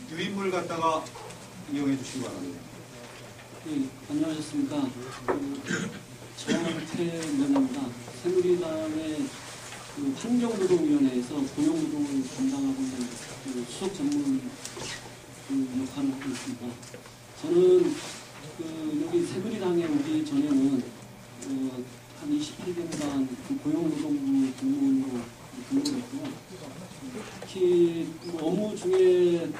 유인물 갖다가 이용해 주시기 바랍니다. 네, 안녕하셨습니까. 정태면입니다. 새누리당의 환경노동위원회에서 고용노동을 담당하고 있는 수석 전문 역할을 하고 있습니다. 저는 여기 새누리당에 오기 전에는 한 28년간 고용노동부 공무원으로 근무를 했고요. 특히 업무 중에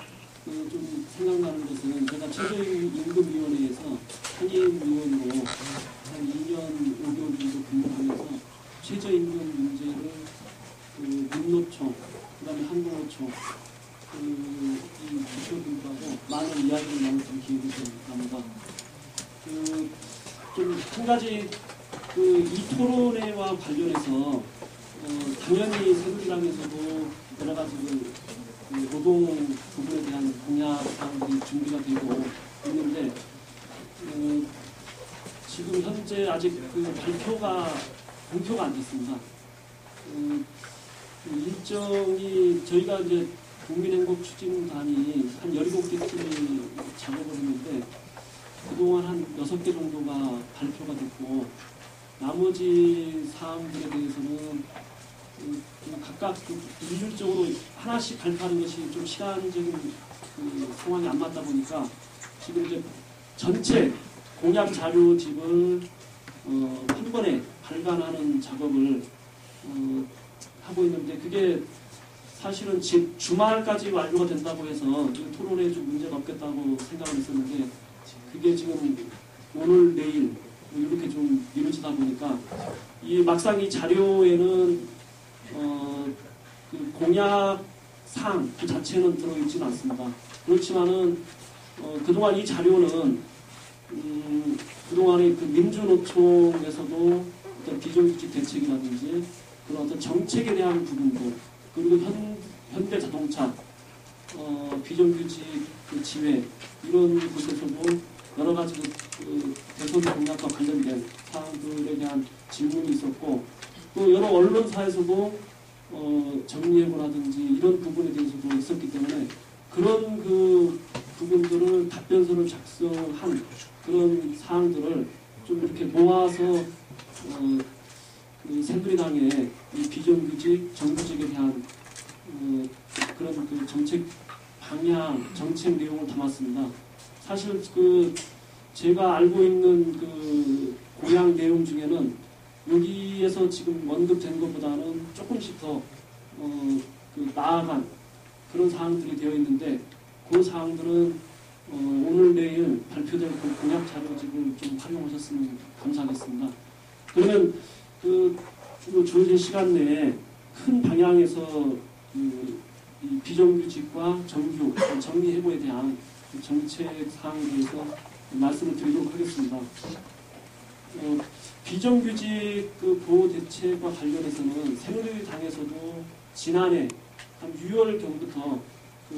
좀 생각나는 것은 제가 최저임금위원회에서 상임위원으로 한 2년 5개월 정도 근무하면서 최저임금 문제를 민노총, 그 다음에 한국노총, 이 부처들하고 많은 이야기를 나눴던 기억이 납니다. 좀 한 가지 이 토론회와 관련해서 당연히 새누리당에서도 여러 가지 노동 부분에 대한 공약 사항들이 준비가 되고 있는데 지금 현재 아직 발표가 공표가 안 됐습니다. 일정이 저희가 이제 국민행복추진단이 한 17개쯤이 작업을 했는데 그동안 한 6개 정도가 발표가 됐고 나머지 사항들에 대해서는 각각 일률적으로 하나씩 발표하는 것이 좀 시간적인 상황이 안 맞다 보니까 지금 이제 전체 공약 자료집을 한 번에 발간하는 작업을 하고 있는데 그게 사실은 주말까지 완료가 된다고 해서 토론에 좀 문제가 없겠다고 생각을 했었는데 그게 지금 오늘 내일 이렇게 좀 이루어지다 보니까 막상 이 자료에는 공약 사항 그 자체는 들어있지는 않습니다. 그렇지만은 그동안 이 자료는 그동안의 민주노총에서도 어떤 비정규직 대책이라든지 그런 어떤 정책에 대한 부분들 그리고 현대자동차 비정규직 지회 이런 곳에서도 여러 가지 대선 공약과 관련된 사항들에 대한 질문이 있었고 또 여러 언론사에서도 정리해보라든지 이런 부분에 대해서도 있었기 때문에 그런 부분들을 답변서를 작성한 그런 사항들을 좀 이렇게 모아서 새누리당의 이 비정규직, 정규직에 대한 그런 정책 방향, 정책 내용을 담았습니다. 사실 제가 알고 있는 공약 내용 중에는 여기에서 지금 언급된 것보다는 조금씩 더 나아간 그런 사항들이 되어 있는데 그 사항들은 오늘 내일 발표될 공약 자료집을 좀 활용하셨으면 감사하겠습니다. 그러면 주어진 시간 내에 큰 방향에서 이 비정규직과 정리해고에 대한 정책 사항에 대해서 말씀을 드리도록 하겠습니다. 비정규직 보호 대책과 관련해서는 새누리당에서도 지난해 한 6월경부터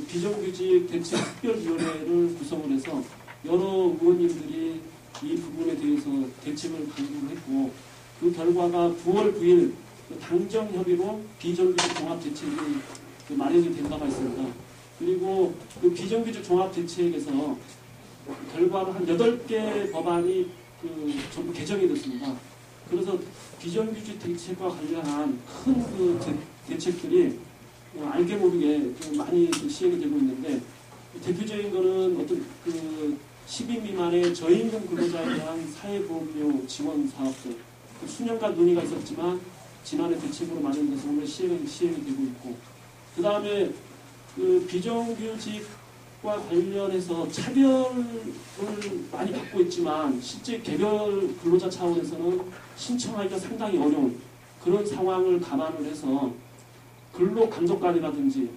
비정규직 대책 특별위원회를 구성을 해서 여러 의원님들이 이 부분에 대해서 대책을 강구를 했고 그 결과가 9월 9일 당정협의로 비정규직 종합대책이 마련이 된 바가 있습니다. 그리고 비정규직 종합대책에서 결과로 한 8개 법안이 전부 개정이 됐습니다. 그래서 비정규직 대책과 관련한 큰 대책들이 알게 모르게 좀 많이 시행이 되고 있는데 대표적인 거는 어떤 10인 미만의 저임금 근로자에 대한 사회보험료 지원 사업들 수년간 논의가 있었지만 지난해 대책으로 마련돼서 오늘 시행이 되고 있고 그 다음에 비정규직과 관련해서 차별을 많이 받고 있지만 실제 개별 근로자 차원에서는 신청하기가 상당히 어려운 그런 상황을 감안을 해서 근로감독관이라든지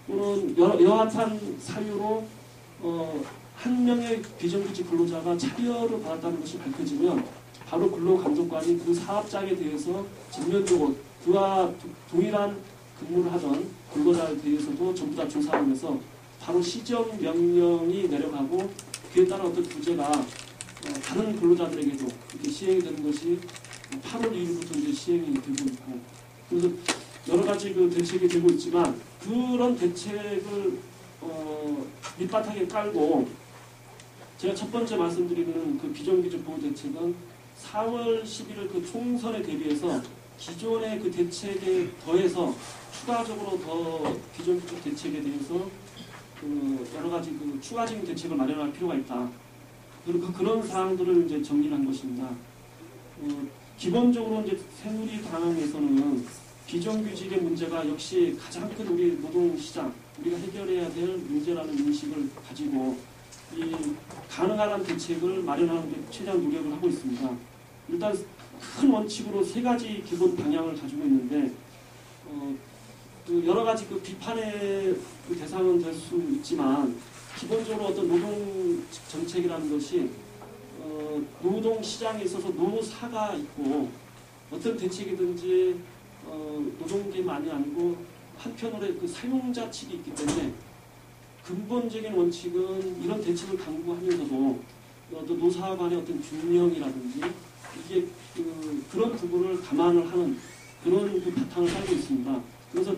또는 여하탄 사유로 한 명의 비정규직 근로자가 차별을 받았다는 것이 밝혀지면 바로 근로감독관이 그 사업장에 대해서 전면적으로 그와 동일한 근무를 하던 근로자에 대해서도 전부 다 조사하면서 바로 시정 명령이 내려가고 그에 따른 어떤 규제가 다른 근로자들에게도 이렇게 시행이 되는 것이 8월 2일부터 이제 시행이 되고 있고 그래서 여러 가지 대책이 되고 있지만 그런 대책을 밑바탕에 깔고 제가 첫 번째 말씀드리는 그 비정규직 보호 대책은 4월 11일 그 총선에 대비해서 기존의 그 대책에 더해서 추가적으로 더 비정규직 대책에 대해서 그 여러 가지 그 추가적인 대책을 마련할 필요가 있다. 그리고 그런 사항들을 이제 정리를 한 것입니다. 기본적으로 이제 새누리당에서는 비정규직의 문제가 역시 가장 큰 우리 노동시장, 우리가 해결해야 될 문제라는 인식을 가지고 이 가능한 대책을 마련하는 데 최대한 노력을 하고 있습니다. 일단 큰 원칙으로 세 가지 기본 방향을 가지고 있는데 그 여러 가지 그 비판의 그 대상은 될 수 있지만 기본적으로 어떤 노동 정책이라는 것이 노동 시장에 있어서 노사가 있고 어떤 대책이든지 노동계만이 아니고 한편으로 그 사용자 측이 있기 때문에 근본적인 원칙은 이런 대책을 강구하면서도 노사 간의 어떤 균형이라든지 이게 그런 부분을 감안을 하는 그런 그 바탕을 깔고 있습니다. 그래서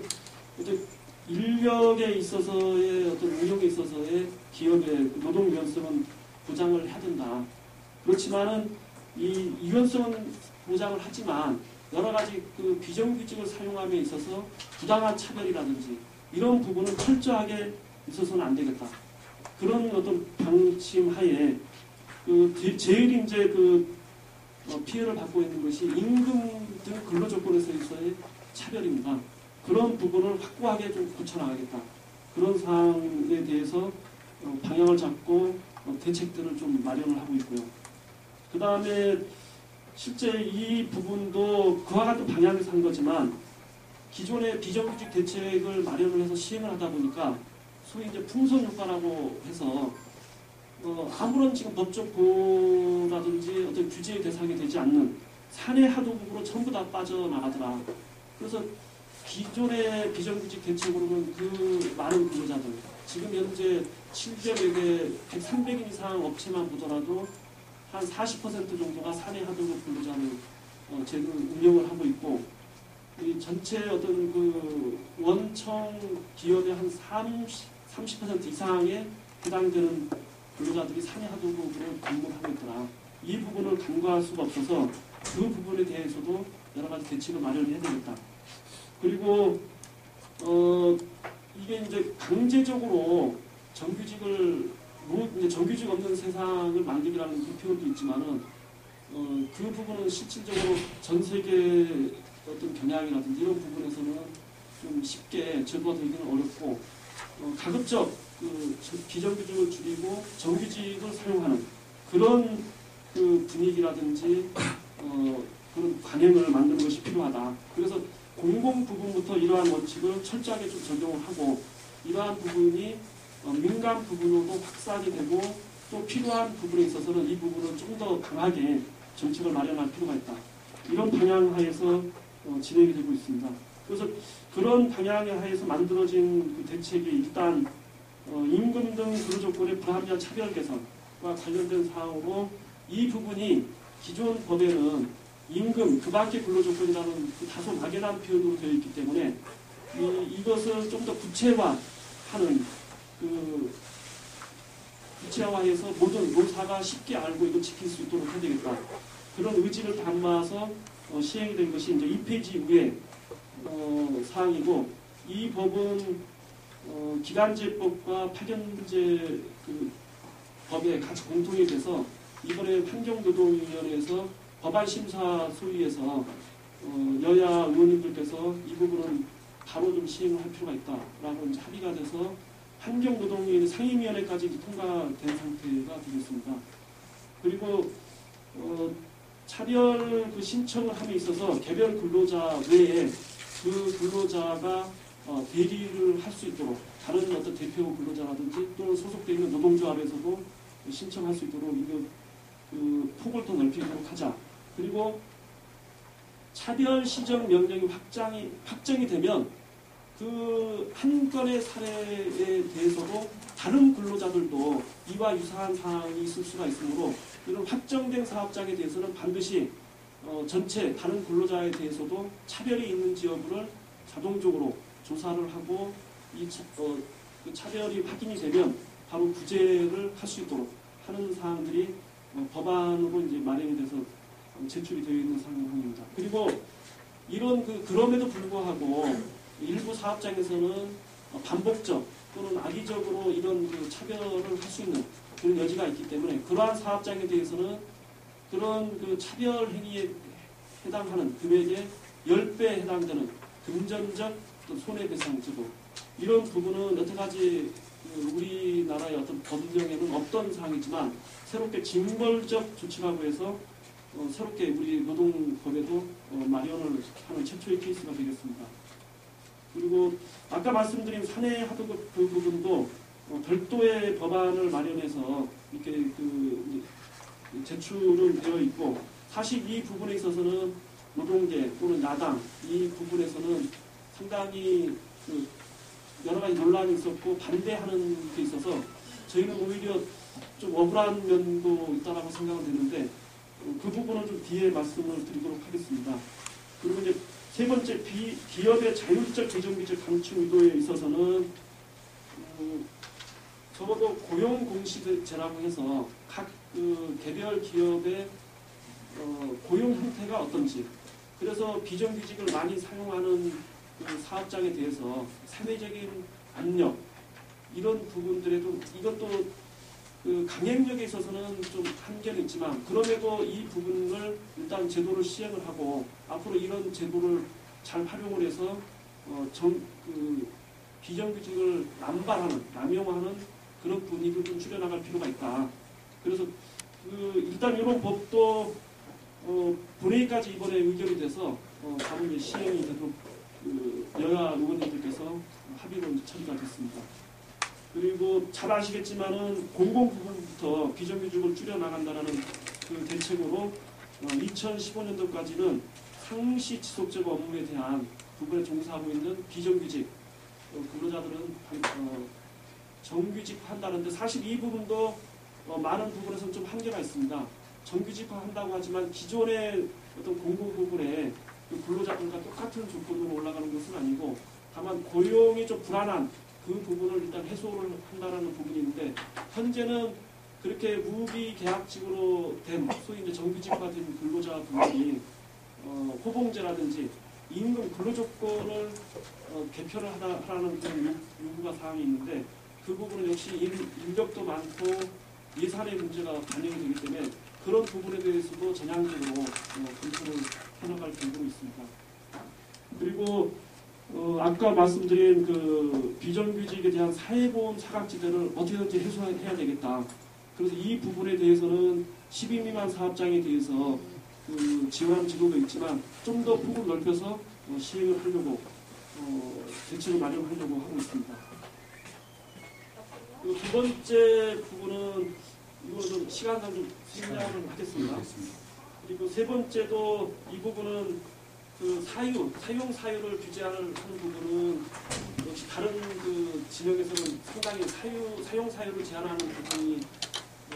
어떤 인력에 있어서의 어떤 운영에 있어서의 기업의 노동 유연성은 보장을 해야 된다. 그렇지만은 이 유연성은 보장을 하지만 여러 가지 그 비정규직을 사용함에 있어서 부당한 차별이라든지 이런 부분은 철저하게 있어서는 안 되겠다. 그런 어떤 방침 하에 그 제일 이제 그 피해를 받고 있는 것이 임금 등 근로 조건에서의 차별입니다. 그런 부분을 확고하게 좀 고쳐나가겠다. 그런 사항에 대해서 방향을 잡고 대책들을 좀 마련을 하고 있고요. 그 다음에 실제 이 부분도 그와 같은 방향에서 한 거지만 기존의 비정규직 대책을 마련을 해서 시행을 하다 보니까 소위 이제 풍선 효과라고 해서 아무런 지금 법적 보호라든지 어떤 규제의 대상이 되지 않는 사내 하도급으로 전부 다 빠져나가더라. 그래서 기존의 비정규직 대책으로는 그 많은 근로자들, 지금 현재 700여 개, 300인 이상 업체만 보더라도 한 40% 정도가 사내 하도급 근로자를 운영을 하고 있고, 이 전체 어떤 그 원청 기업의 한 30% 이상에 해당되는 근로자들이 사내 하도급으로 근무를 하고 있더라. 이 부분을 간과할 수가 없어서 그 부분에 대해서도 여러 가지 대책을 마련해야 되겠다. 그리고 이게 이제 강제적으로 정규직을 이제 정규직 없는 세상을 만들기라는 그 표현도 있지만은 그 부분은 실질적으로 전 세계 어떤 경향이라든지 이런 부분에서는 좀 쉽게 제거되기는 어렵고 가급적 그 비정규직을 줄이고 정규직을 사용하는 그런 그 분위기라든지 그런 관행을 만드는 것이 필요하다. 그래서 공공 부분부터 이러한 원칙을 철저하게 좀 적용을 하고 이러한 부분이 민간 부분으로도 확산이 되고 또 필요한 부분에 있어서는 이 부분을 좀 더 강하게 정책을 마련할 필요가 있다. 이런 방향 하에서 진행이 되고 있습니다. 그래서 그런 방향 하에서 만들어진 그 대책이 일단 임금 등 근로조건의 불합리한 차별 개선과 관련된 사항으로 이 부분이 기존 법에는 임금, 그 밖의 근로조건이라는 그 다소 막연한 표현으로 되어 있기 때문에 이것을 좀 더 구체화하는 구체화해서 모든 노사가 쉽게 알고 이거 지킬 수 있도록 해야 되겠다. 그런 의지를 담아서 시행이 된 것이 이제 2페이지 위에 사항이고 이 법은 기간제법과 파견제 그 법에 같이 공통이 돼서 이번에 환경노동위원회에서 법안심사 소위에서 여야 의원님들께서 이 부분은 바로 좀 시행을 할 필요가 있다라고 이제 합의가 돼서 환경노동위원회 상임위원회까지 이제 통과된 상태가 되겠습니다. 그리고 차별 그 신청을 함에 있어서 개별 근로자 외에 그 근로자가 대리를 할 수 있도록 다른 어떤 대표 근로자라든지 또는 소속되어 있는 노동조합에서도 신청할 수 있도록 이거 그 폭을 더 넓히도록 하자. 그리고 차별 시정 명령이 확정이 되면 그 한 건의 사례에 대해서도 다른 근로자들도 이와 유사한 사항이 있을 수가 있으므로 이런 확정된 사업장에 대해서는 반드시 전체 다른 근로자에 대해서도 차별이 있는지 여부를 자동적으로 조사를 하고 그 차별이 확인이 되면 바로 구제를 할 수 있도록 하는 사항들이 법안으로 이제 마련이 돼서 제출이 되어 있는 상황입니다. 그리고 이런 그럼에도 불구하고 일부 사업장에서는 반복적 또는 악의적으로 이런 차별을 할 수 있는 그런 여지가 있기 때문에 그러한 사업장에 대해서는 그런 차별 행위에 해당하는 금액의 10배에 해당되는 금전적 손해배상 제도 이런 부분은 여태까지 우리나라의 어떤 법령에는 없던 사항이지만 새롭게 징벌적 조치라고 해서 새롭게 우리 노동법에도 마련을 하는 최초의 케이스가 되겠습니다. 그리고 아까 말씀드린 사내 하도급 그 부분도 별도의 법안을 마련해서 이렇게 제출은 되어 있고 사실 이 부분에 있어서는 노동계 또는 야당 이 부분에서는 상당히 여러 가지 논란이 있었고 반대하는 게 있어서 저희는 오히려 좀 억울한 면도 있다고 생각은 되는데 그 부분은 좀 뒤에 말씀을 드리도록 하겠습니다. 그리고 이제 세 번째 기업의 자율적 재정비적 감축 의도에 있어서는 적어도 고용공시제라고 해서 각 개별 기업의 고용 형태가 어떤지 그래서 비정규직을 많이 사용하는 사업장에 대해서 사회적인 압력 이런 부분들에 좀 이것도 강행력에 있어서는 좀 한계는 있지만 그럼에도 이 부분을 일단 제도를 시행을 하고 앞으로 이런 제도를 잘 활용을 해서 비정규직을 남발하는 남용하는 그런 분위기를 좀 줄여나갈 필요가 있다. 그래서 일단 이런 법도 본회의까지 이번에 의결이 돼서 바로 이제 시행이 되도록 여야 의원님들께서 합의로 처리가 됐습니다. 그리고 잘 아시겠지만은 공공 부분부터 비정규직을 줄여나간다는 그 대책으로 2015년도까지는 상시 지속적 업무에 대한 부분에 종사하고 있는 비정규직 근로자들은 정규직화한다는데 사실 이 부분도 많은 부분에서는 좀 한계가 있습니다. 정규직화한다고 하지만 기존의 어떤 공공 부분에 근로자들과 똑같은 조건으로 올라가는 것은 아니고 다만 고용이 좀 불안한 그 부분을 일단 해소를 한다는 부분이 있는데 현재는 그렇게 무기계약직으로 된 소위 이제 정규직화된 근로자분들이 호봉제라든지 임금 근로조건을 개편을 하라는 그런 요구가 사항이 있는데 그 부분은 역시 인력도 많고 예산의 문제가 반영이 되기 때문에 그런 부분에 대해서도 전향적으로 검토를 해나갈 계획으로 있습니다. 그리고 아까 말씀드린 그 비정규직에 대한 사회보험 사각지대를 어떻게든지 해소해야 되겠다. 그래서 이 부분에 대해서는 10인 미만 사업장에 대해서 지원하는 제도도 있지만 좀 더 폭을 넓혀서 시행을 하려고 대책을 마련하려고 하고 있습니다. 그리고 두 번째 부분은 이거 좀 시간상 좀 생략을 하겠습니다. 그리고 세 번째도 이 부분은 사용 사유를 규제하는 부분은 역시 다른 진영에서는 상당히 사용 사유를 제한하는 부분이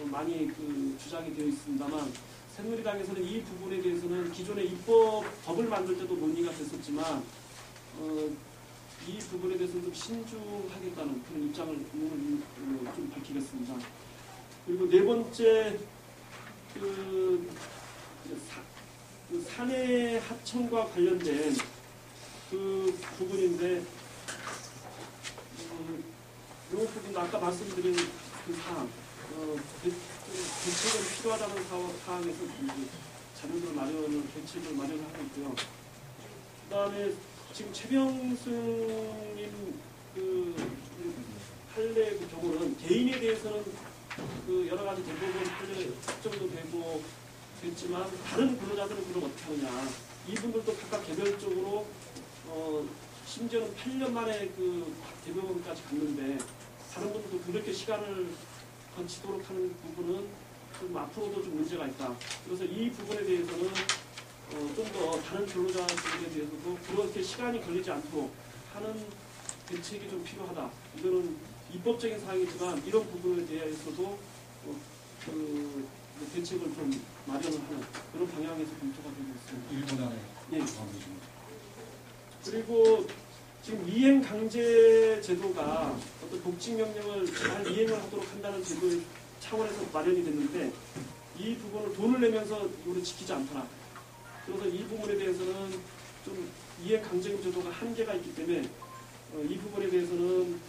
많이 주장이 되어 있습니다만 새누리당에서는 이 부분에 대해서는 기존의 법을 만들 때도 논의가 됐었지만 이 부분에 대해서는 좀 신중하겠다는 그런 입장을 좀 밝히겠습니다. 그리고 네 번째 사내 하청과 관련된 그 부분인데 이 부분 아까 말씀드린 그 사항 대책은 필요하다는 사항에서 자료들 마련을 대책을 마련하고 있고요. 그다음에 지금 최병승님 판례 경우는 개인에 대해서는 여러 가지 대법원 판례 확정도 되고 됐지만 다른 근로자들은 그럼 어떻게 하느냐. 이분들도 각각 개별적으로 심지어는 8년 만에 대법원까지 갔는데 다른 분들도 그렇게 시간을 거치도록 하는 부분은 좀 앞으로도 좀 문제가 있다. 그래서 이 부분에 대해서는 좀 더 다른 근로자들에 대해서도 그렇게 시간이 걸리지 않도록 하는 대책이 좀 필요하다. 이거는 입법적인 사항이지만 이런 부분에 대해서도 대책을 좀 마련을 하는 그런 방향에서 검토가 되고 있습니다. 일본 안에 예. 그리고 지금 이행 강제 제도가 어떤 복직 명령을 잘 이행을 하도록 한다는 제도의 차원에서 마련이 됐는데 이 부분을 돈을 내면서 이거를 지키지 않더라. 그래서 이 부분에 대해서는 좀 이행 강제금 제도가 한계가 있기 때문에 이 부분에 대해서는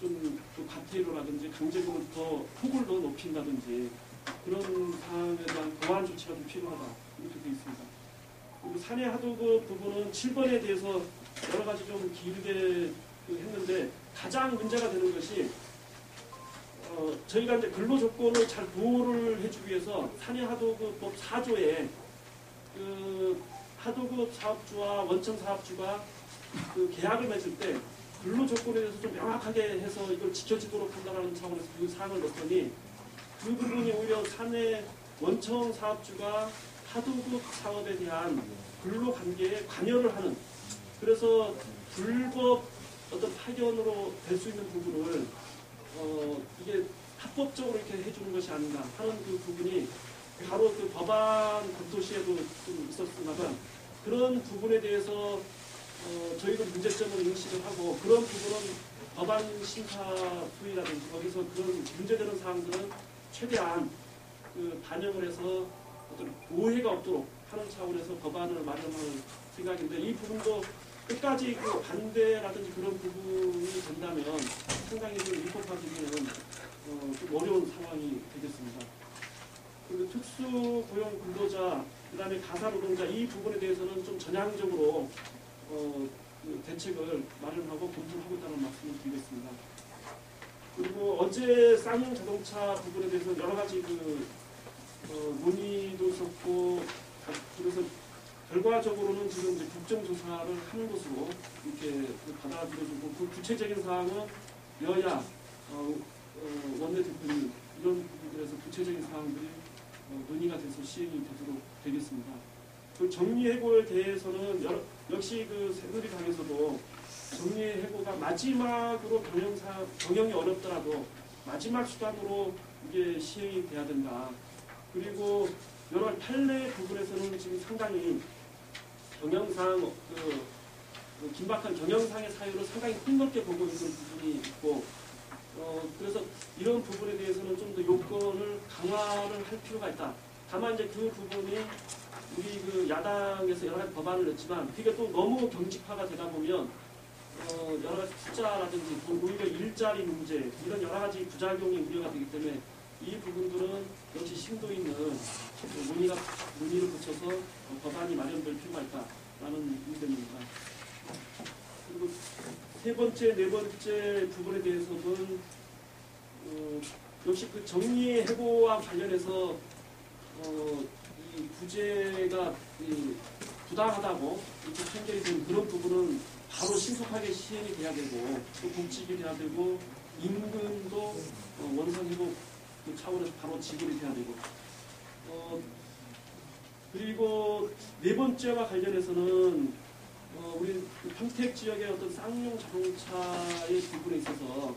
좀 과태료라든지 강제금을 더 폭을 더 높인다든지 그런 사항에 대한 보완 조치가 좀 필요하다 이렇게 되어 있습니다. 그리고 사내 하도급 부분은 7번에 대해서 여러 가지 좀 길게 했는데 가장 문제가 되는 것이 저희가 이제 근로 조건을 잘 보호를 해주기 위해서 사내 하도급법 4조에 그 하도급 사업주와 원청 사업주가 그 계약을 맺을 때 근로 조건에 대해서 좀 명확하게 해서 이걸 지켜지도록 한다는 차원에서 그 사항을 넣었더니 그 부분이 오히려 사내 원청 사업주가 하도급 사업에 대한 근로 관계에 관여를 하는 그래서 불법 어떤 파견으로 될 수 있는 부분을 이게 합법적으로 이렇게 해주는 것이 아닌가 하는 그 부분이 바로 그 법안 검토시에도 좀 있었으나 그런 부분에 대해서 저희도 문제점을 인식을 하고 그런 부분은 법안 심사 후이라든지 거기서 그런 문제되는 사항들은 최대한 그 반영을 해서 어떤 오해가 없도록 하는 차원에서 법안을 마련할 생각인데 이 부분도 끝까지 그 반대라든지 그런 부분이 된다면 상당히 좀 입법화되기는 좀 어려운 상황이 되겠습니다. 그리고 특수고용 근로자, 그 다음에 가사노동자 이 부분에 대해서는 좀 전향적으로 그 대책을 마련하고 검토를 하고 있다는 말씀을 드리겠습니다. 그리고 어제 쌍용 자동차 부분에 대해서 여러 가지 그 논의도 있었고 그래서 결과적으로는 지금 이제 국정조사를 하는 것으로 이렇게 받아들여지고 그 구체적인 사항은 여야 원내대표님 이런 부분들에서 구체적인 사항들이 논의가 돼서 시행이 되도록 되겠습니다. 그 정리해고에 대해서는 역시 그 새누리당에서도 정리해고가 마지막으로 경영이 어렵더라도 마지막 수단으로 이게 시행이 돼야 된다. 그리고 여러 가지 판례 부분에서는 지금 상당히 경영상 그 긴박한 경영상의 사유를 상당히 폭넓게 보고 있는 부분이 있고 그래서 이런 부분에 대해서는 좀 더 요건을 강화를 할 필요가 있다. 다만 이제 그 부분이 우리 그 야당에서 여러 가지 법안을 냈지만 그게 또 너무 경직화가 되다 보면 여러 가지 숫자라든지 오히려 일자리 문제 이런 여러 가지 부작용이 우려가 되기 때문에 이 부분들은 역시 심도 있는 논의를 거쳐서 법안이 마련될 필요가 있다라는 의견입니다. 그리고 세 번째, 네 번째 부분에 대해서는 역시 그 정리의 해고와 관련해서 이 구제가 부당하다고 이렇게 판결이 된 그런 부분은 바로 신속하게 시행이 돼야 되고 또 복직이 돼야 되고 임금도 원상회복 그 차원에서 바로 지급이 돼야 되고 그리고 네 번째와 관련해서는 우리 평택 지역의 어떤 쌍용 자동차의 부분에 있어서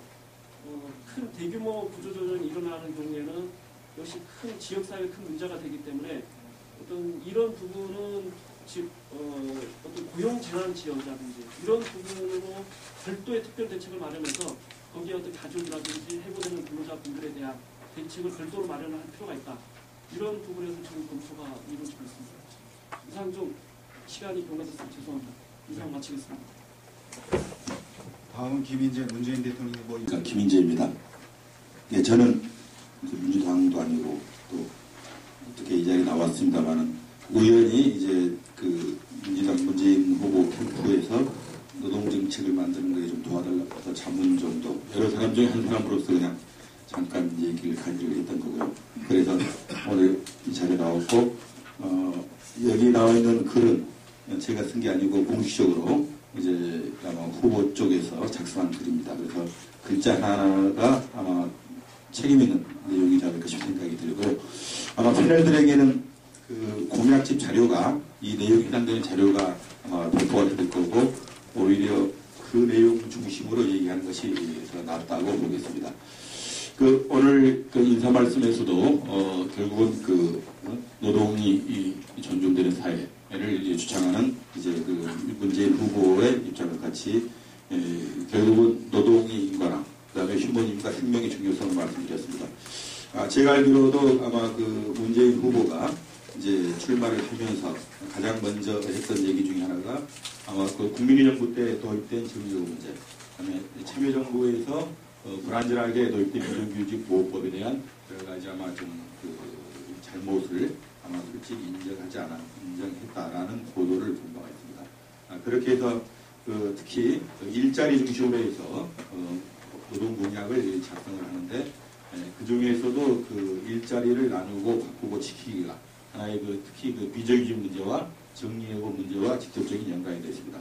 큰 대규모 구조조정이 일어나는 경우에는 역시 큰 지역사회에 큰 문제가 되기 때문에 어떤 이런 부분은 즉 어떤 고용 재난 지역이라든지 이런 부분으로 별도의 특별 대책을 마련해서 거기에 어떤 가족이라든지 해고되는 근로자분들에 대한 대책을 별도로 마련할 필요가 있다. 이런 부분에서 지금 검토가 이루어지고 있습니다. 이상 좀 시간이 경과됐으면 죄송합니다. 이상 마치겠습니다. 다음은 김인재 문재인 대통령 후보. 그러니까 김인재입니다. 예, 저는 민주당도 아니고 또 어떻게 이 자리에 나왔습니다만은 우연히 이제 그 민주당 문재인 후보 캠프에서 노동 정책을 만드는 거에 좀 도와달라고 자문 정도 여러 사람 중에 한 사람으로서 그냥 잠깐 얘기를 간직을 했던 거고요. 그래서 오늘 이 자리에 나왔고 여기 나와 있는 글은 제가 쓴 게 아니고 공식적으로 이제 아마 후보 쪽에서 작성한 글입니다. 그래서 글자 하나가 아마 책임 있는 내용이지 않을까 싶은 생각이 들고 아마 패널들에게는 그 공약집 자료가 이 내용이 해당되는 자료가 아마 배포가 될 거고 오히려 그 내용 중심으로 얘기하는 것이 더 낫다고 보겠습니다. 그 오늘 그 인사 말씀에서도 결국은 그 노동이 존중되는 사회를 이제 주창하는 이제 그 문재인 후보의 입장을 같이 결국은 노동이 인간화, 그다음에 휴머니즘과 생명의 중요성을 말씀드렸습니다. 제가 알기로도 아마 그 문재인 후보가 이제 출마를 하면서 가장 먼저 했던 얘기 중에 하나가 아마 그 국민의 정부 때 도입된 정의요 문제, 그다음에 참여정부에서 불완전하게 도입된 비정규직 보호법에 대한 여러 가지 아마 좀 그 잘못을 아마 솔직히 인정했다라는 보도를 본 바가 있습니다. 그렇게 해서 특히 일자리 중심으로 해서 노동 공약을 작성을 하는데 그 중에서도 그 일자리를 나누고 바꾸고 지키기가 하나의 특히 그 비정규직 문제와 정리해고 문제와 직접적인 연관이 되어 있습니다.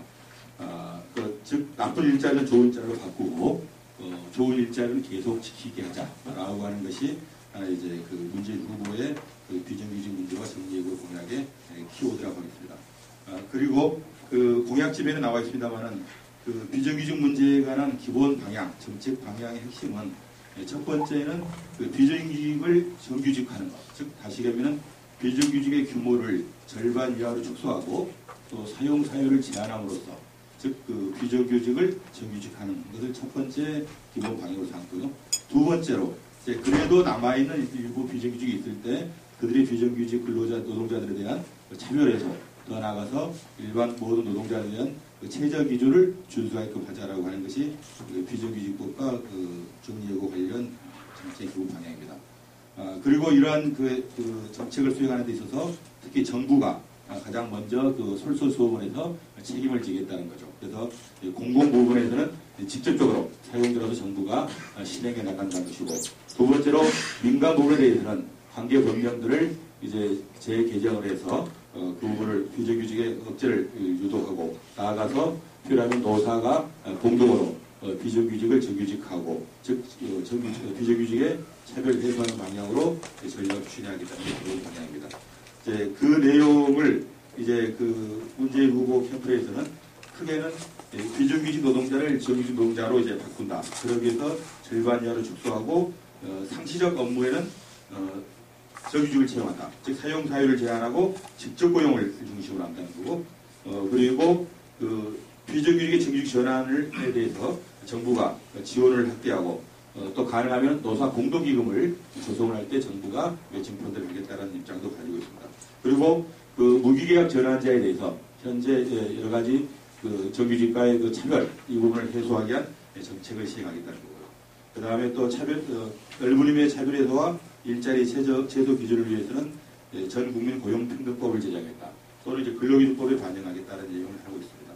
즉 나쁜 일자리는 좋은 일자리로 바꾸고 좋은 일자리는 계속 지키게 하자라고 하는 것이 이제 그 문재인 후보의 그 비정규직 문제와 정리해고 공약의 키워드라고 하겠습니다. 그리고 그 공약집에는 나와 있습니다만은 그 비정규직 문제에 관한 기본 방향, 정책 방향의 핵심은 첫 번째는 그 비정규직을 정규직화하는 것, 즉 다시 얘기하면 비정규직의 규모를 절반 이하로 축소하고 또 사용 사유를 제한함으로써 즉 그 비정규직을 정규직화하는 것을 첫 번째 기본 방향으로 삼고요. 두 번째로 이제 그래도 남아있는 일부 비정규직이 있을 때 그들이 비정규직 근로자 노동자들에 대한 차별해서 더 나아가서 일반 모든 노동자에 대한 그 최저 기준을 준수하게끔 하자라고 하는 것이 그 비정규직법과 그 정리해고 관련 정책 기본 방향입니다. 그리고 이러한 그 정책을 수행하는 데 있어서 특히 정부가 가장 먼저 그 솔선수범원에서 책임을 지겠다는 거죠. 그래서 공공 부분에서는 직접적으로 사용자로서 정부가 실행해 나간다는 것이고, 두 번째로 민간 부분에 대해서는 관계 법령들을 이제 재개정을 해서 그 부분을 비정규직의 억제를 유도하고 나아가서 필요하면 노사가 공동으로 비정규직을 정규직하고 즉 비정규직의 차별 해소하는 방향으로 전략을 추진하겠다는 그런 방향입니다. 이제 그 내용을 이제 그 문재인 후보 캠프에서는 크게는 비정규직 노동자를 정규직 노동자로 이제 바꾼다. 그러기 위해서 절반 이하로 축소하고 상시적 업무에는 정규직을 채용한다. 즉 사용 사유를 제한하고 직접 고용을 중심으로 한다는 거고, 그리고 그 비정규직의 정규직 전환에 대해서 정부가 지원을 확대하고 또 가능하면 노사 공동기금을 조성을 할 때 정부가 매칭 펀드를 하겠다는 입장도 가지고 있습니다. 그리고 그 무기계약 전환자에 대해서 현재 여러 가지 그 정규직과의 그 차별 이 부분을 해소하기 위한 정책을 시행하겠다는 거고요. 그 다음에 또 넓은 의미의 차별 해소와 일자리 제도 기준을 위해서는 전 국민 고용평등법을 제정했다. 또는 이제 근로기준법에 반영하겠다는 내용을 하고 있습니다.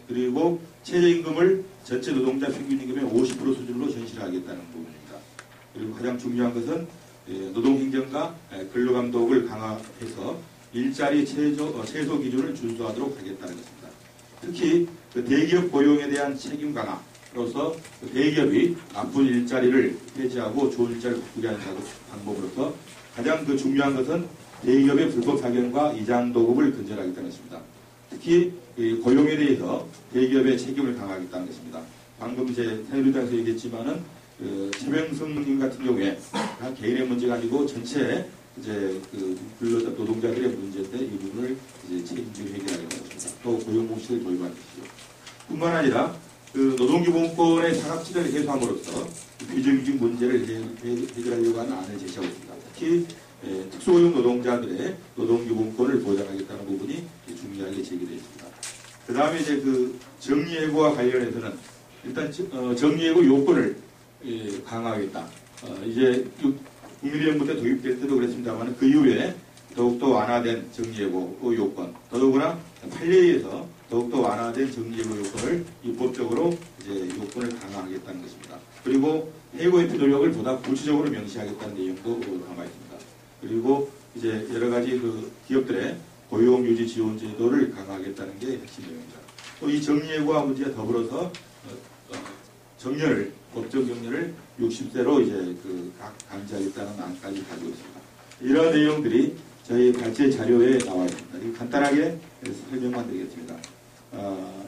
그리고 최저임금을 전체 노동자 평균임금의 50% 수준으로 현실화하겠다는 부분입니다. 그리고 가장 중요한 것은 노동행정과 근로감독을 강화해서 일자리 최소 기준을 준수하도록 하겠다는 것입니다. 특히 그 대기업 고용에 대한 책임 강화로서 그 대기업이 나쁜 일자리를 폐지하고 좋은 일자리를 바꾸게 하는 방법으로서 가장 그 중요한 것은 대기업의 불법 파견과 이장 도급을 근절하겠다는 것입니다. 특히 고용에 대해서 대기업의 책임을 강화하겠다는 것입니다. 방금 제 새누리당에서 얘기했지만은 최병성님 같은 경우에 개인의 문제가 아니고 전체 이제 그 근로자 노동자들의 문제인데 이 부분을 이제 책임지고 해결하겠다는 것입니다. 또 고용공시를 도입하는 것이죠. 뿐만 아니라 그 노동기본권의 사각지대를 해소함으로써 비정규직 문제를 해결하려고 하는 안을 제시하고 있습니다. 특히 특수고용 노동자들의 노동기본권을 보장하겠다는 부분이 중요하게 제기되어 있습니다. 그 다음에 이제 그 정리해고와 관련해서는 일단 정리해고 요건을 강화하겠다. 이제 국민의정부 때 도입될 때도 그랬습니다만 그 이후에 더욱더 완화된 정리해고 요건, 더더구나 판례에서 더욱더 완화된 정리해고 요건을 입법적으로 이제 요건을 강화하겠다는 것입니다. 그리고 해고 회피 노력을 보다 구체적으로 명시하겠다는 내용도 담아 있습니다. 그리고 이제 여러 가지 그 기업들의 고용 유지 지원 제도를 강화하겠다는 게 핵심 내용입니다. 또 이 정리해고와 문제와 더불어서 정년을 법정 정년을 60세로 이제 그 강제하겠다는 안까지 가지고 있습니다. 이런 내용들이 저희 발제 자료에 나와 있습니다. 간단하게 설명만 드리겠습니다.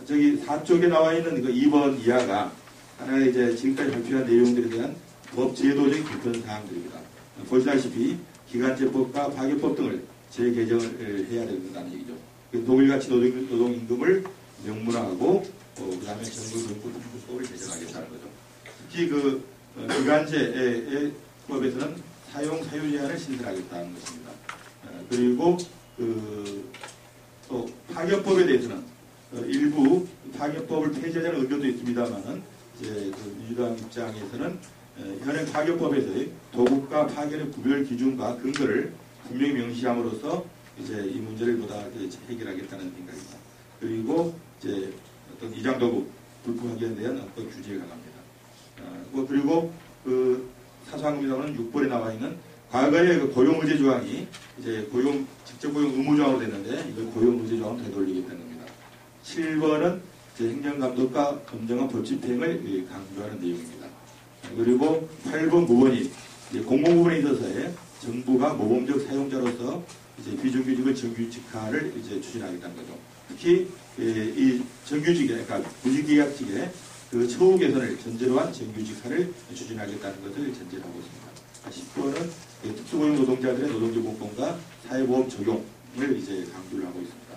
저기 4쪽에 나와 있는 그 2번 이하가 하나의 이제 지금까지 발표한 내용들에 대한 법 제도적 개편 사항들입니다. 보시다시피 기간제법과 파기법 등을 재개정을 해야 된다는 얘기죠. 독일가치 노동임금을 명문화하고 그다음에 정부정부법을 개정하겠다는 거죠. 특히 그 기간제의 법에서는 사용 사유 제한을 신설하겠다는 것입니다. 그리고 또 파견법에 대해서는 일부 파견법을 폐지하자는 의견도 있습니다만은 이제 그 민주당 입장에서는 현행 파견법에서의 도국과 파견의 구별 기준과 근거를 분명히 명시함으로써 이제 이 문제를 보다 해결하겠다는 생각입니다. 그리고 이제 어떤 이장도국 불법파견에 대한 어떤 규제가 강합니다. 그리고 그 사소한금지법은 6번에 나와 있는 과거의 그 고용의제 조항이 이제 직접 고용 의무 조항으로 됐는데 이걸 고용의제 조항으로 되돌리겠다는 겁니다. 7번은 이제 행정감독과 검정한 법 집행을 강조하는 내용입니다. 그리고 8번 9번이 이제 공공 부분에 있어서의 정부가 모범적 사용자로서 이제 비정규직을 정규직화를 이제 추진하겠다는 거죠. 특히 이 정규직에, 그러니까 무직계약직의 그 처우 개선을 전제로 한 정규직화를 추진하겠다는 것을 전제로 하고 있습니다. 10번은 특수고용 노동자들의 노동조건과 사회보험 적용을 이제 강조를 하고 있습니다.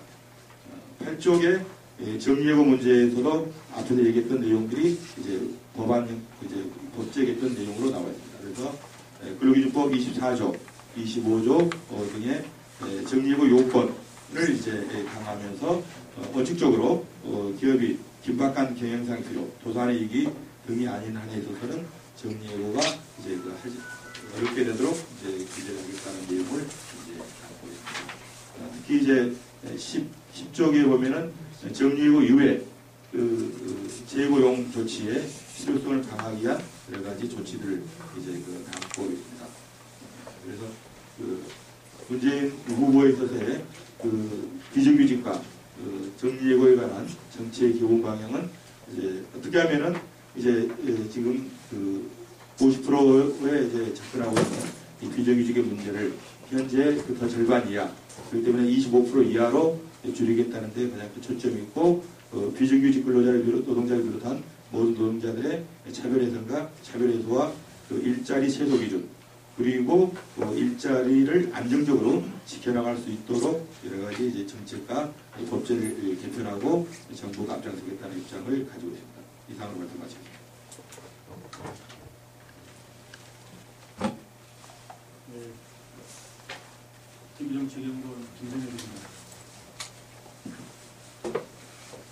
8쪽에 정리예고 문제에서도 앞에서 얘기했던 내용들이 이제 이제 법제했던 내용으로 나와 있습니다. 그래서 근로기준법 24조, 25조 등의 정리예고 요건을 이제 강화하면서 원칙적으로 기업이 긴박한 경영상 필요, 도산의 이익이 등이 아닌 한에 있어서는 정리예고가 이제 어렵게 되도록 이제 규제하겠다는 내용을 이제 갖고 있습니다. 특히 이제 10쪽에 보면은 정리예고 이외 재고용 조치의 필요성을 강화하기 위한 여러 가지 조치들을 이제 담고 있습니다. 그래서 문재인 후보에 있어서의 비정규직과 정리예고에 관한 정치의 기본 방향은 이제 어떻게 하면은 이제 지금 50%에 이제 접근하고 있는 이 비정규직의 문제를 현재 더 절반 이하, 그렇기 때문에 25% 이하로 줄이겠다는 데 가장 초점이 있고 비정규직 노동자를 비롯한 모든 노동자들의 차별 해소와 일자리 최소 기준, 그리고 일자리를 안정적으로 지켜나갈 수 있도록 여러 가지 이제 정책과 법제를 개편하고 정부가 앞장서겠다는 입장을 가지고 있습니다. 이상으로 말씀 마치겠습니다. 김정책연구원 김정현입니다.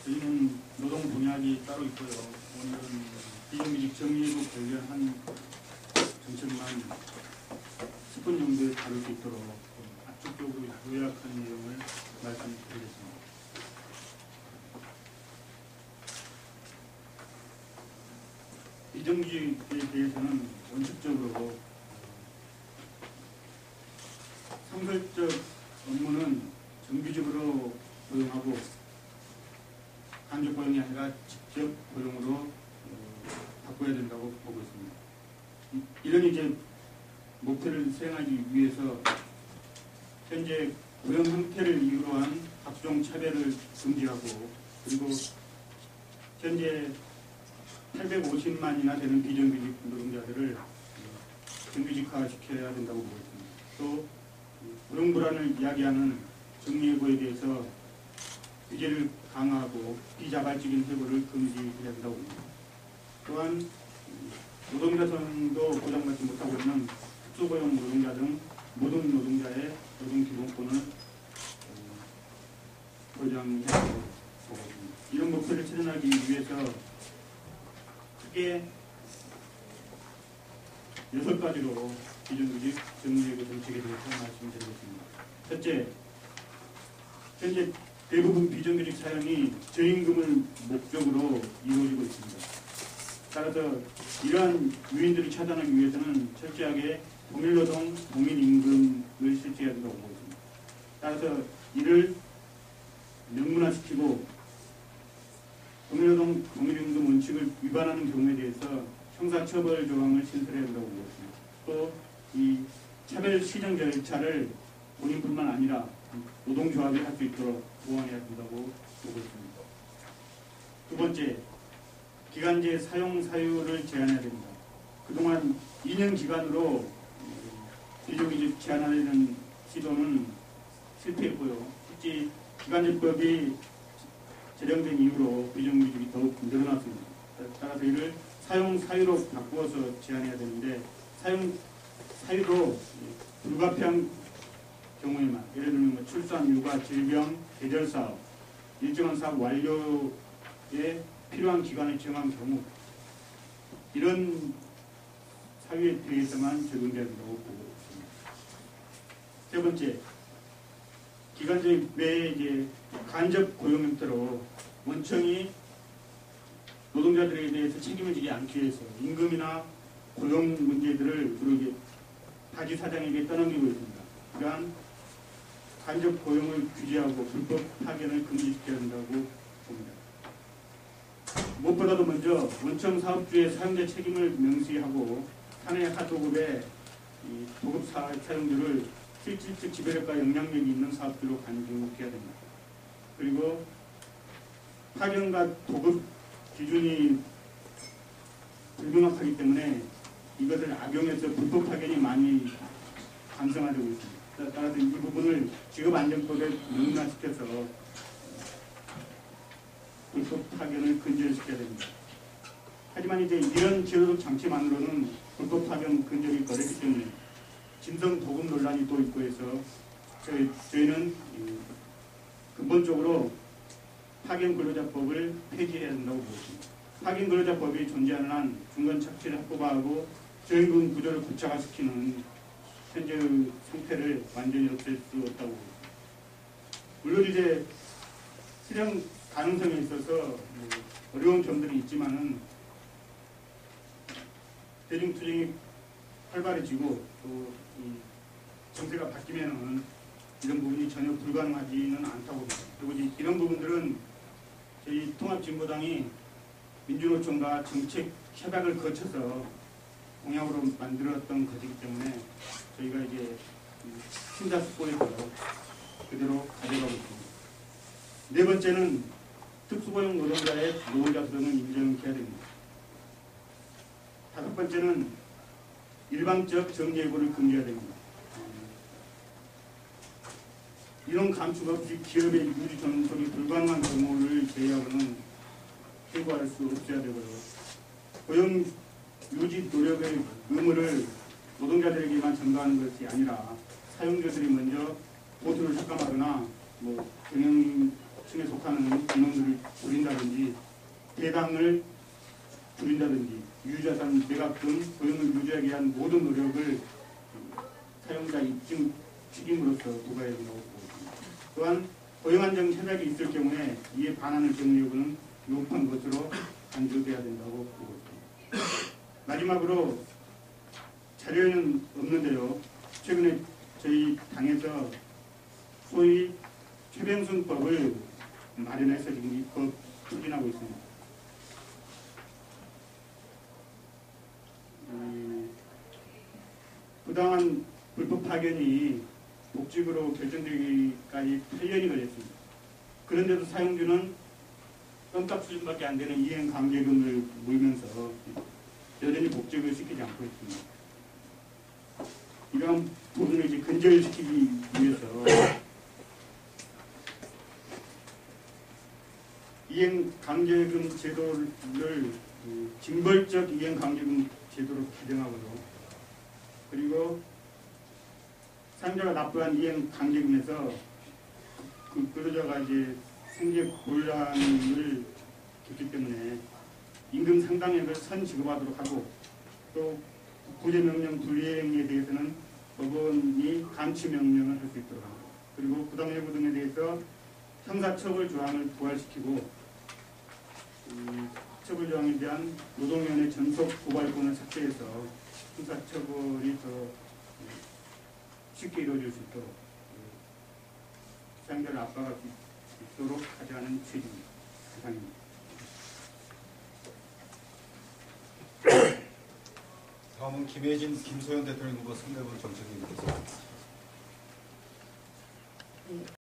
저희는 노동 공약이 따로 있고요. 오늘은 비정규직 정리예고 관련한 정책만 10분 정도에 다룰 수 있도록 압축적으로 요약한 내용을 말씀드리겠습니다. 비정규직에 대해서는 원칙적으로 상설적 업무는 정규직으로 고용하고 간접 고용이 아니라 직접 고용으로 바꿔야 된다고 보고 있습니다. 이런 이제 목표를 수행하기 위해서 현재 고용 형태를 이유로 한 각종 차별을 금지하고, 그리고 현재 850만이나 되는 비정규직 노동자들을 정규직화 시켜야 된다고 보고 있습니다. 또 고용 불안을 이야기하는 정리예고에 대해서 규제를 강화하고 비자발적인 해고를 금지해야 된다고 봅니다. 또한 노동자성도 보장받지 못하고 있는 특수고용 노동자 등 모든 노동자의 노동 기본권을 보장해야 한다고 보고 있습니다. 이런 목표를 실현하기 위해서 크게 6가지로 비정규직 정리예고 정책에 대해서 말씀드리겠습니다. 첫째, 현재 대부분 비정규직 사용이 저임금을 목적으로 이루어지고 있습니다. 따라서 이러한 요인들을 차단하기 위해서는 철저하게 동일노동, 동일임금을 실시해야 된다고 보고 있습니다. 따라서 이를 명문화시키고 동일노동, 동일임금 원칙을 위반하는 경우에 대해서 형사처벌 조항을 신설해야 된다고 보고 있습니다. 또 이 차별 시정 절차를 본인뿐만 아니라 노동조합이 할 수 있도록 보완해야 된다고 보고 있습니다. 두 번째, 기간제 사용 사유를 제한해야 됩니다. 그동안 2년 기간으로 비정규직 제한하려는 시도는 실패했고요. 특히 기간제법이 제정된 이후로 비정규직이 더욱 늘어났습니다. 따라서 이를 사용 사유로 바꾸어서 제한해야 되는데 사용 사유도 불가피한 경우에만 예를 들면 뭐 출산, 육아, 질병, 계절 사업, 일정한 사업 완료에 필요한 기간을 정한 경우 이런 사유에 대해서만 적용돼야 된다고 보고 있습니다. 세 번째, 기간제 외에 이제 간접 고용 형태로 원청이 노동자들에 대해서 책임을 지지 않기 위해서 임금이나 고용 문제들을 주로 이제 바지 사장에게 떠넘기고 있습니다. 그러한 간접 고용을 규제하고 불법 파견을 금지시켜야 한다고 봅니다. 무엇보다도 먼저 원청 사업주의 사용자 책임을 명시하고 사내 하도급의 이 도급 사용료를 실질적 지배력과 영향력이 있는 사업주로 간주해야 됩니다. 그리고 파견과 도급 기준이 불명확하기 때문에 이것을 악용해서 불법 파견이 많이 감성화되고 있습니다. 따라서 이 부분을 직업안전법에 명문화시켜서 불법 파견을 근절시켜야 됩니다. 하지만 이제 이런 제도적 장치만으로는 불법 파견 근절이 어렵기 때문에 진성 도급 논란이 또 있고 해서 저희는 근본적으로 파견 근로자법을 폐지해야 된다고 보고 있습니다. 파견 근로자법이 존재하는 한 중간 착취를 합법화하고 저임금 구조를 구체화시키는 현재의 상태를 완전히 없앨 수 없다고 봅니다. 물론 이제 실현 가능성에 있어서 어려운 점들이 있지만은 대중투쟁이 활발해지고 또 이 정세가 바뀌면은 이런 부분이 전혀 불가능하지는 않다고 봅니다. 그리고 이제 이런 부분들은 저희 통합진보당이 민주노총과 정책 협약을 거쳐서 공약으로 만들었던 것이기 때문에 저희가 이제 심사숙고해서 그대로 가져가고 있습니다. 네 번째는 특수고용 노동자의 노동자 수당을 인정해야 됩니다. 다섯 번째는 일방적 정예고를 금지해야 됩니다. 이런 감축 없이 기업의 유지 전속이 불가능한 경우를 제외하고는 해고할 수 없어야 되고요. 고용 유지 노력의 의무를 노동자들에게만 전가하는 것이 아니라 사용자들이 먼저 보수를 삭감하거나 뭐 경영층에 속하는 인원들을 줄인다든지 배당을 줄인다든지 유유자산 매각 등 고용을 유지하기 위한 모든 노력을 사용자 입증 책임으로서 부과해야 된다고 보고 있습니다. 또한 고용안정 협약이 있을 경우에 이에 반하는 경우 요구한 것으로 간주돼야 된다고 보고 있습니다. 마지막으로 자료에는 없는데요. 최근에 저희 당에서 소위 최병순법을 마련해서 지금 이 법 추진하고 있습니다. 부당한 불법 파견이 복직으로 결정되기까지 8년이 걸렸습니다. 그런데도 사용주는 껌값 수준밖에 안 되는 이행 강제금을 물면서 여전히 복직을 시키지 않고 있습니다. 이러한 부분을 이제 근절시키기 위해서 이행 강제금 제도를 징벌적 이행 강제금 제도로 개정하고요. 그리고 사용자가 납부한 이행 강제금에서 그 근로자가 이제 생계 곤란을 겪기 때문에 임금 상당액을 선지급하도록 하고 또 구제명령 불이행에 대해서는 법원이 감치명령을 할 수 있도록 합니다. 그리고 부당해고 등에 대해서 형사처벌 조항을 부활시키고 처벌 조항에 대한 노동위원회 전속 고발권을 삭제해서 형사처벌이 더 쉽게 이루어질 수 있도록 사용자를 압박할 수 있도록 가져가는 취지입니다. 이상입니다. 다음은 김혜진, 김소연 대통령 후보 3분 정책위원입니다.